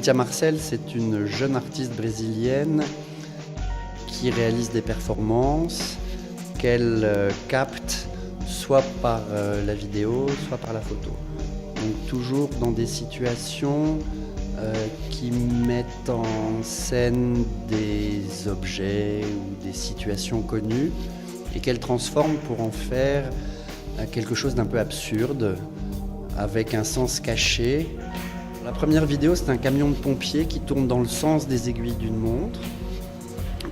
Cynthia Marcel, c'est une jeune artiste brésilienne qui réalise des performances qu'elle capte soit par la vidéo, soit par la photo. Donc toujours dans des situations qui mettent en scène des objets ou des situations connues et qu'elle transforme pour en faire quelque chose d'un peu absurde, avec un sens caché. La première vidéo, c'est un camion de pompiers qui tourne dans le sens des aiguilles d'une montre,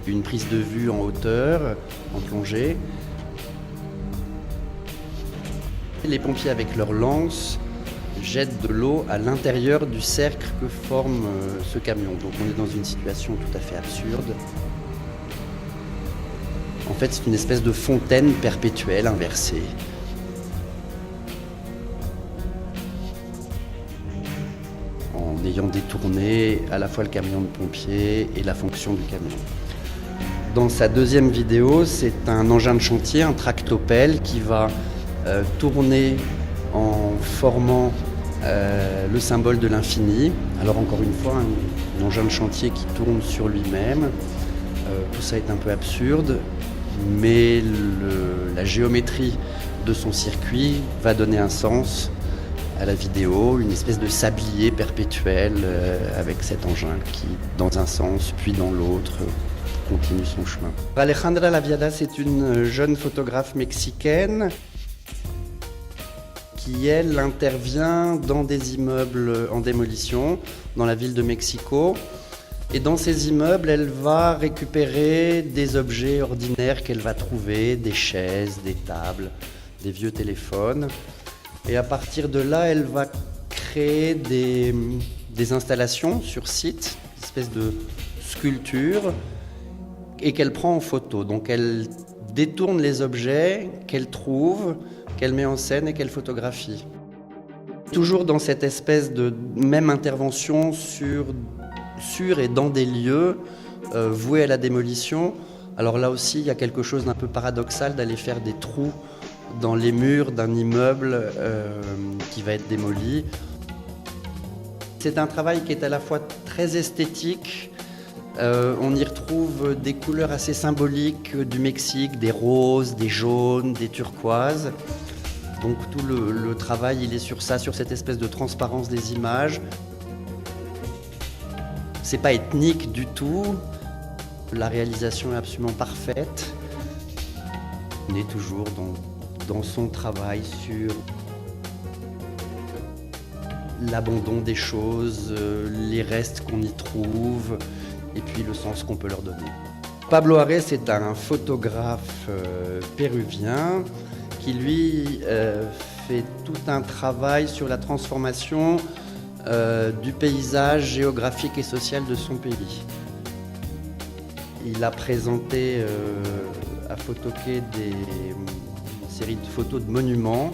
une prise de vue en hauteur, en plongée. Les pompiers, avec leurs lances, jettent de l'eau à l'intérieur du cercle que forme ce camion. Donc on est dans une situation tout à fait absurde. En fait, c'est une espèce de fontaine perpétuelle inversée. En ayant détourné à la fois le camion de pompiers et la fonction du camion. Dans sa deuxième vidéo, c'est un engin de chantier, un tractopelle, qui va tourner en formant le symbole de l'infini. Alors encore une fois, un engin de chantier qui tourne sur lui-même. Tout ça est un peu absurde, mais la géométrie de son circuit va donner un sens à la vidéo, une espèce de sablier perpétuel avec cet engin qui, dans un sens puis dans l'autre, continue son chemin. Alejandra Laviada, c'est une jeune photographe mexicaine qui, elle, intervient dans des immeubles en démolition dans la ville de Mexico. Et dans ces immeubles, elle va récupérer des objets ordinaires qu'elle va trouver, des chaises, des tables, des vieux téléphones. Et à partir de là, elle va créer des installations sur site, une espèce de sculpture, et qu'elle prend en photo. Donc elle détourne les objets qu'elle trouve, qu'elle met en scène et qu'elle photographie. Toujours dans cette espèce de même intervention sur et dans des lieux voués à la démolition. Alors là aussi, il y a quelque chose d'un peu paradoxal d'aller faire des trous dans les murs d'un immeuble qui va être démoli. C'est un travail qui est à la fois très esthétique. On y retrouve des couleurs assez symboliques du Mexique, des roses, des jaunes, des turquoises. Donc tout le travail, il est sur ça, sur cette espèce de transparence des images. C'est pas ethnique du tout. La réalisation est absolument parfaite. On est toujours dans son travail sur l'abandon des choses, les restes qu'on y trouve, et puis le sens qu'on peut leur donner. Pablo Ares est un photographe péruvien qui, lui, fait tout un travail sur la transformation du paysage géographique et social de son pays. Il a présenté à Photoquai une série de photos de monuments.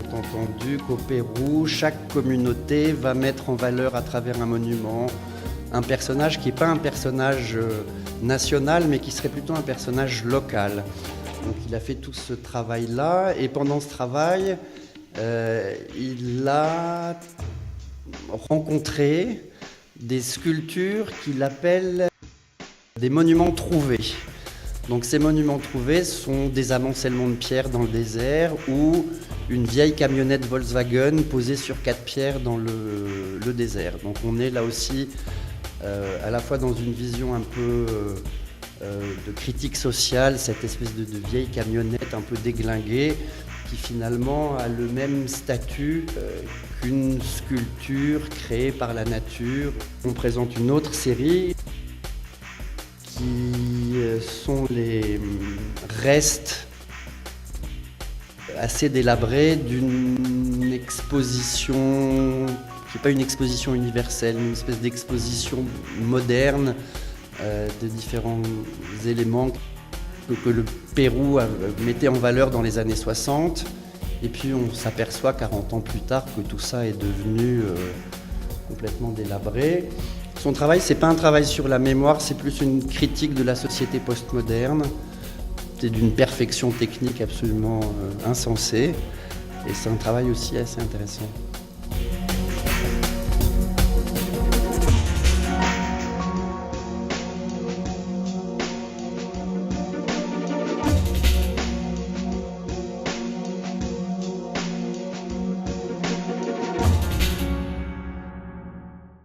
J'ai entendu qu'au Pérou, chaque communauté va mettre en valeur à travers un monument un personnage qui n'est pas un personnage national, mais qui serait plutôt un personnage local. Donc il a fait tout ce travail-là, et pendant ce travail, il a rencontré des sculptures qu'il appelle des monuments trouvés. Donc ces monuments trouvés sont des amoncellements de pierres dans le désert ou une vieille camionnette Volkswagen posée sur 4 pierres dans le désert. Donc on est là aussi à la fois dans une vision un peu de critique sociale, cette espèce de vieille camionnette un peu déglinguée qui finalement a le même statut qu'une sculpture créée par la nature. On présente une autre série qui sont les restes assez délabrés d'une exposition qui n'est pas une exposition universelle, une espèce d'exposition moderne de différents éléments que le Pérou mettait en valeur dans les années 60. Et puis on s'aperçoit 40 ans plus tard que tout ça est devenu complètement délabré. Son travail, c'est pas un travail sur la mémoire, c'est plus une critique de la société postmoderne. C'est d'une perfection technique absolument insensée. Et c'est un travail aussi assez intéressant.